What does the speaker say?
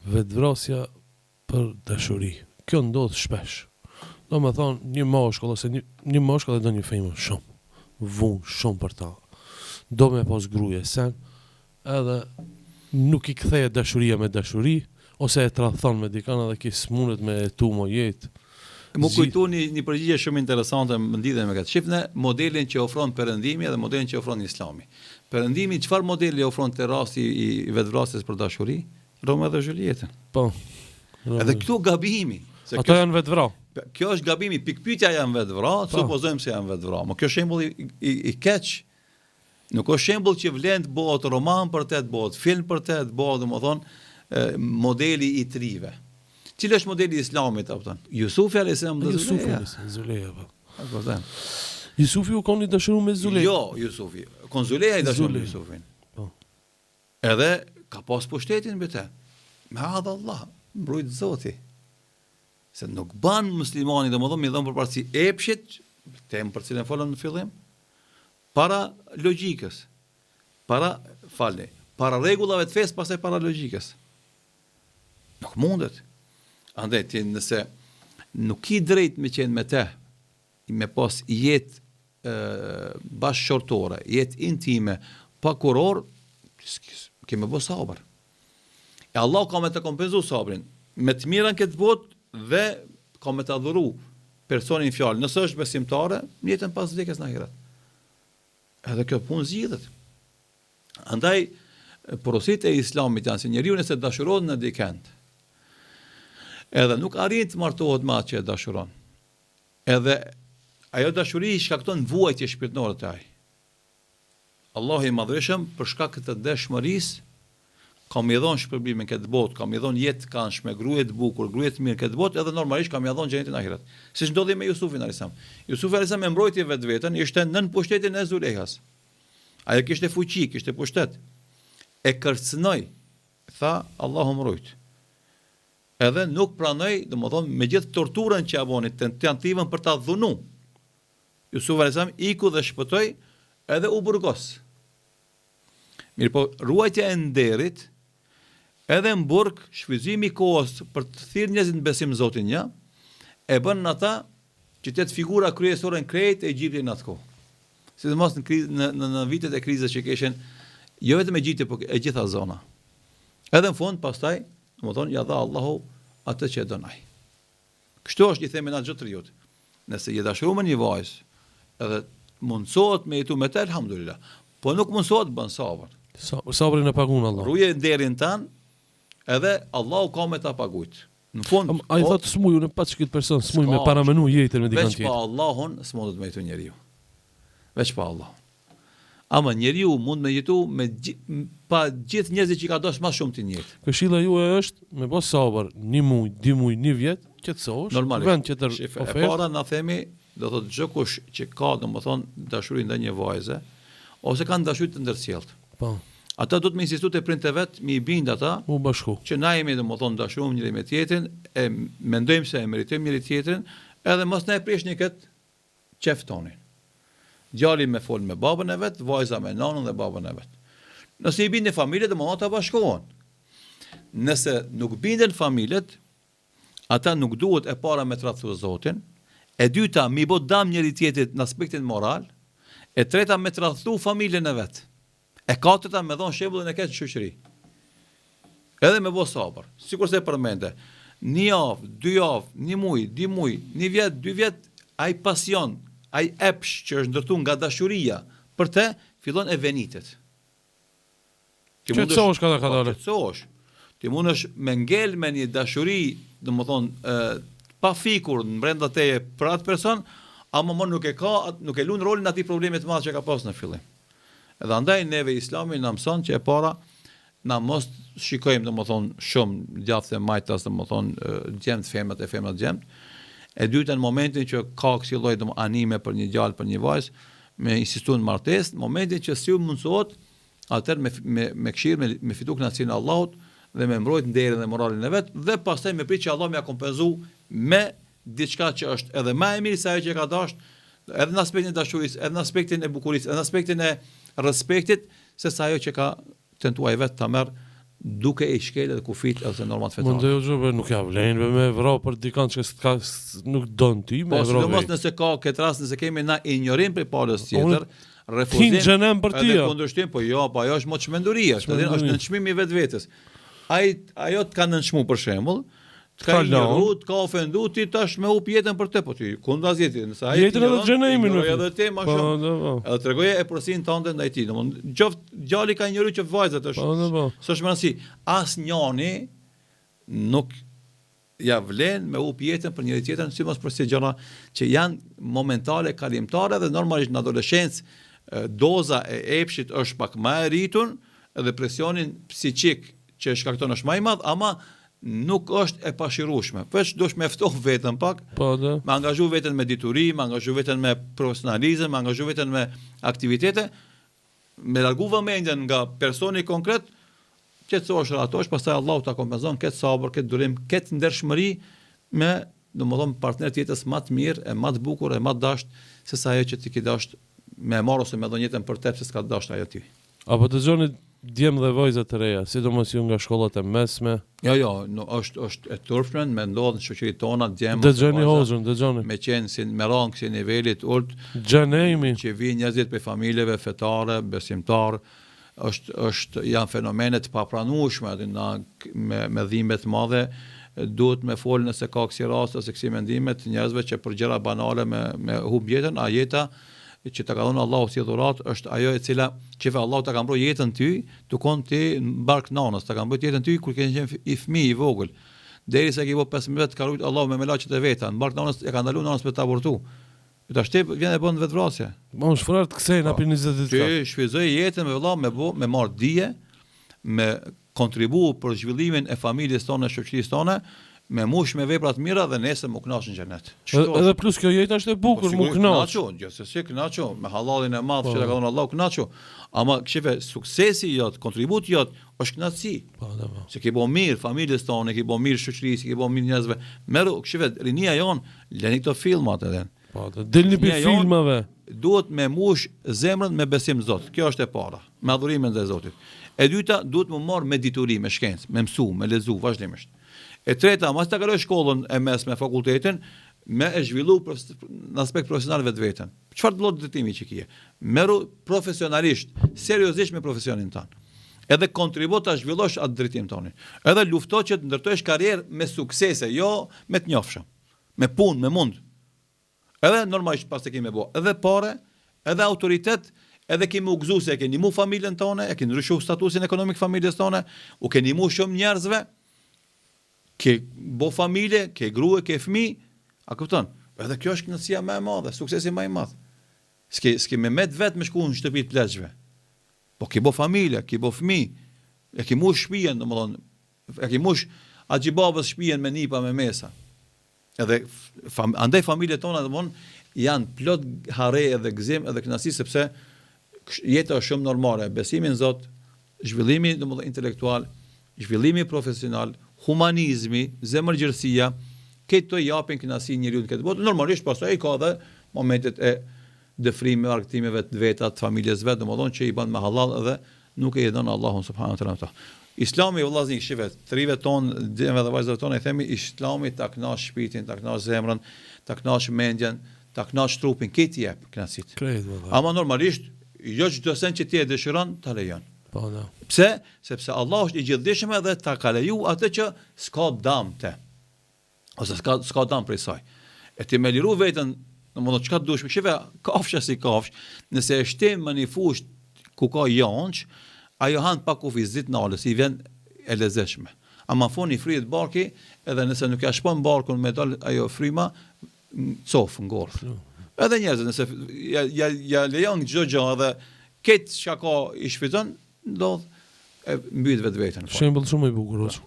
vetvrasja për dashuri. Kjo ndodh shpesh. Do me thonë, një mashkull ose një mashkull e do një femër shumë. Vunë shumë për ta. Do me pas gruje sen, edhe nuk i kthehet dashuria me dashuri, ose e tradhton me dikan edhe ki smunet me tu mo jetë. Më kujtu një përgjigje shumë interesante më lidhe me këtë. Shifne modelin që ofron Perëndimi dhe modelin që ofron Islami. Perëndimi çfarë modeli ofron te rasti i vetvrasjes për dashuri? Romeo dhe Julietën. Po. Edhe këtu gabimi. Ato janë vetvra. Kjo është gabimi, pikpyetja janë vetvra, supozojmë se janë vetvra. Mo kjo shembull i keq. Nuk është shembull që vlen të bëhet roman për të bëhet film për të bëhet, domethënë, modeli i trive. Cili është modeli i Islamit, apo thon? Yusufi alayhis salam dhe Zuleja. Po them. Yusufi u koni dashuruar me Zuleja. Jo, Yusufi. Kon Zuleja i dashuruar me Yusufin. Po. Edhe ka pas pushtetin mbi të. Me hadha Allah, mbrojt Zoti. Se nuk ban muslimani, domethënë mi dhon përparësi epshit, temë për cilën folëm në fillim, para logjikës. Para rregullave të fesë, pastaj para logjikës. Nuk mundet. Andaj ti nëse nuk i drejt me qenë me te, me pas jetë bashkëshortore, jetë intime, pa kuror, keme bo sabër. E Allah ka me të kompenzu sabrin, me të mirën këtë botë dhe ka me të adhuru personin fjallë. Nësë është besimtare, jetën pas vdekjes në ahiret. Edhe kjo punë zgjidhet. Andaj, porosit e Islamit janë se njeriu nëse dashuron në dikend, edhe nuk arrin të martohet me atë që e dashuron. Edhe ajo dashuri shkakton vuajtje shpirtërore te ai. Allahu i madhreshëm për shkak të dëshmërisë ka më dhënë shpërblimin këtë botë, ka më dhënë jetë këndshme, gruaje të bukur, gruaje të mirë këtë botë, edhe normalisht ka më dhënë xhenetin ahiret. Siç ndodhi me Yusufin alayhis salam. Yusufi alayhis salam e mbrojti vetveten, ishte nën pushtetin e Zulehas. Ajo kishte fuqi, kishte pushtet. E kërcënoi, tha Allahu mbrojt. Edhe nuk pranoi, domethënë me gjithë torturën që avonit tentativën për ta dhunu. Yusuf alayhis salam iku dhe shpëtoi, edhe u burgos. Mirë po, ruajtja e nderit, edhe në burg, shfrytëzimi i kohës për të thirrë njerëzit në besim Zotin një, e bën ata që të jetë figura kryesore në krejt e Egjiptit në atë kohë. Sidomos në vitet e krizës që kishin, jo vetëm Egjipti, por e gjitha zona. Edhe në fund, pastaj, domethënë ja dha Allahu atë që e don ai. Kështu është i themi na çdo triut. Nëse je dashuruar me një vajzë, edhe mundsohet me jetu me të, alhamdulillah. Po nuk mundsohet bën sabër. Sabrin e pagun Allah. Ruje nderin tan, edhe Allahu ka me ta paguajt. Në fund, ai thotë smuju në pa çkit person, smuj me paramenu jetën me dikant tjetër. Veç pa Allahun s'mundet me jetu njeriu. Veç pa Allahun. Ama njeriu mund me jetu pa gjithë njerëzit që ka dashur më shumë ti në jetë. Këshilla juaj është me bos sabër, 1 muaj, 2 muaj, 1 vjet, qetësohesh. Normalisht. Vend që të ofertë. E para na themi, do thotë çdo kush që ka domethënë dashuri ndaj një vajze, ose kanë dashuri të ndërsjellët. Po. Ata do të më insistu të prindë vet, mi bind ata, u bashku. Që na jemi domethënë dashurum njëri me tjetrin, e mendojmë se e meritojmë njëri tjetrin, edhe mos na e prishni kët qef tonin. Djali me fol me babën e vet, vajza me nanën dhe babën e vet. Nëse i bindin familjet, domethënë ata bashkohen. Nëse nuk binden familjet, ata nuk duhet e para me tradhtu Zotin, e dyta mi bë dam njëri tjetrit në aspektin moral, e treta me tradhtu familjen e vet. E katërta me dhon shembullin e keq në shoqëri. Edhe me bë sabër, sikurse e përmende. 1 javë, 2 javë, 1 muaj, 2 muaj, 1 vjet, 2 vjet, ai pasion, ai epsh që është ndërtuar nga dashuria për të fillon e venitet. Ti mundesh qetësohesh. Ti mundesh me ngel me një dashuri, domethënë pa fikur në brenda teje për atë person, ama më nuk e lun rolin atij problemi të madh që ka pas në fillim. Edhe andaj neve Islami na mëson që e para na mos shikojmë domethënë shumë djathtë e majtas domethënë gjemt femrat e femrat gjemt. E dyta në momentin që ka kësi lloj anime për një djalë për një vajzë, me insistuar në martesë, në momentin që si mundsohet, atëherë me këshirë me fitu kënaqësinë e Allahut dhe me mbrojt nderin dhe moralin e vet, dhe pastaj me prit që Allah më ia kompenzu me diçka që është edhe më e mirë se ajo që ka dashur, edhe në aspektin e dashurisë, edhe në aspektin e bukurisë, edhe në aspektin e respektit, se sa ajo që ka tentuar vet ta merr duke i shkel edhe kufit ose normat fetare. Mundoj o gjë, nuk ja vlen me vro për dikant që nuk don ti me Po, vro. sidomos nëse ka këtë rast, nëse kemi na ignorim për palës tjetër, refuzim gjenem për ti. edhe kundërshtim, po jo, po ajo është më çmenduria, është nënçmim i vetvetes. Ajo të ka nënçmu për shembull, të ka ignoru, të ka ofendu, ti tash me up jetën për te, po ti kundas jetën, nëse ai jetën edhe xhenemin. Edhe te më shumë. Edhe tregoje e përsinë tënde ndaj tij. Domthonë, qoftë djali ka ignoruar që vajzat është. S'është më rëndësi. Asnjëni nuk ja vlen me up jetën për njëri tjetrën, sidomos për si gjëra që janë momentale, kalimtare dhe normalisht në adoleshencë doza e epshit është pak më e rritur dhe presionin psiqik që shkakton është më i madh, ama nuk është e pashirueshme. Veç dush me ftoh veten pak, me angazhu veten me dituri, me angazhu veten me profesionalizëm, me angazhu veten me aktivitete, me largu vëmendjen nga personi konkret, qetësohesh ratosh, pastaj Allahu ta kompenzon këtë sabër, këtë durim, këtë ndershmëri me, domethënë, partner tjetës më të mirë, e më të bukur, e më të dashur se sa ajo që ti ke dashur me marr ose me dhënë jetën për te se s'ka dashur ajo ti. Apo dëgjoni djem dhe vajza të reja, sidomos ju nga shkollat e mesme. Jo, është e turpshme, me ndodh në shoqëritë tona djem. Dëgjoni hozën, dëgjoni. Me qenë me rang si nivelit urt, xhenemi që vinë njerëzit për familjeve fetare, besimtar, janë fenomene të papranueshme me dhimbje të mëdha. Duhet me fol nëse ka kësi raste ose kësi mendime të njerëzve që për gjëra banale me humb jetën, a jeta që ta ka dhënë Allahu si dhurat është ajo e cila që Allahu ta ka mbrojtur jetën ty, tukon ti në bark nanës, ta ka mbrojtur jetën ty kur ke qenë i fëmijë i vogël. Derisa ke 15 vjet ka rujt Allahu me melaçet e veta, në bark nanës e ka ndaluar nanës me ta abortu. Tash ti vjen e bën vetvrasje. Mo shfrar të kthej na për 20 ditë. Ti shfryzoj jetën me vëlla me marr dije, me kontribu për zhvillimin e familjes tonë, shoqërisë tonë, me mush me vepra të mira dhe nesër më kënaq në xhenet. Edhe plus kjo jetë është e bukur, më kënaq. Gjithsesi kënaqu, me hallalin e madh që ka dhënë Allahu kënaqu. Ama qife suksesi jot, kontributi jot është kënaqësi. Se ke bën mirë familjes tonë, ke bën mirë shoqërisë, ke bën mirë njerëzve. Merru qife rinia jon, lëni këto filmat edhe. Po, dilni për filmave. Duhet me mush zemrën me besim Zot. Kjo është e para, me adhurimin ndaj Zotit. E dyta, duhet më marr me dituri, me shkencë, me mësu, me lezu vazhdimisht. E treta, mas ta kaloj shkollën e mesme, fakultetin, me e zhvillu në aspekt profesional vetveten. Çfarë lloj drejtimi që kije? Merru profesionalisht, seriozisht me profesionin tan. Edhe kontribuo ta zhvillosh atë drejtim tonin. Edhe lufto që të ndërtosh karrierë me suksese, jo me të njofshëm, me punë, me mund. Edhe normalisht pas të kemi bë, edhe pare, edhe autoritet, edhe kemi u gëzu se e keni mu familjen tonë, e keni ndryshuar statusin ekonomik familjes tonë, u keni mu shumë njerëzve, ke bo familje, ke grua, ke fëmijë, a kupton? Edhe kjo është kënaqësia më e madhe, suksesi më i madh. S'ke me met vetë me shku në shtëpi të pleqshme. Po ke bo familje, ke bo fëmijë, e ke mush shtëpinë, domethënë, e ke mush axhibabës shtëpinë me nipa me mesa. Edhe andaj familjet tona domethënë janë plot harre edhe gëzim edhe kënaqësi sepse jeta është shumë normale, besimi në Zot, zhvillimi domethënë intelektual, zhvillimi profesional, humanizmi, zemërgjërsia, këto japin kënaqësi njeriu në këtë botë. Normalisht pastaj ka edhe momentet e dëfrimeve, argëtimeve të veta të familjes vet, domethënë që i bën me halal dhe nuk e dhon Allahun subhanahu wa taala. Islami vëllazni shive, trive ton, djemve dhe vajzave tonë i themi Islami ta kënaq shpirtin, ta kënaq zemrën, ta kënaq mendjen, ta kënaq trupin, këtë jep kënaqësitë. Ama normalisht jo çdo sen që ti e dëshiron ta lejon. Po, da. Pse? Sepse Allah është i gjithdijshëm dhe ta ka leju atë që s'ka dëm te. Ose s'ka dëm prej saj. E ti me liru veten, domethënë çka dush, shive, kafsha si kafsh, nëse e shtim në një fushë ku ka jonç, ajo han pa kufizit nalës, i vjen e lezetshme. Ama foni frihet barki, edhe nëse nuk ja shpon barkun me dal ajo fryma, cof ngorth. Edhe njerëzit nëse ja lejon çdo gjë edhe këtë çka ka i shfrytëzon, ndodh e mbyt vetveten. Shembull shumë i bukur.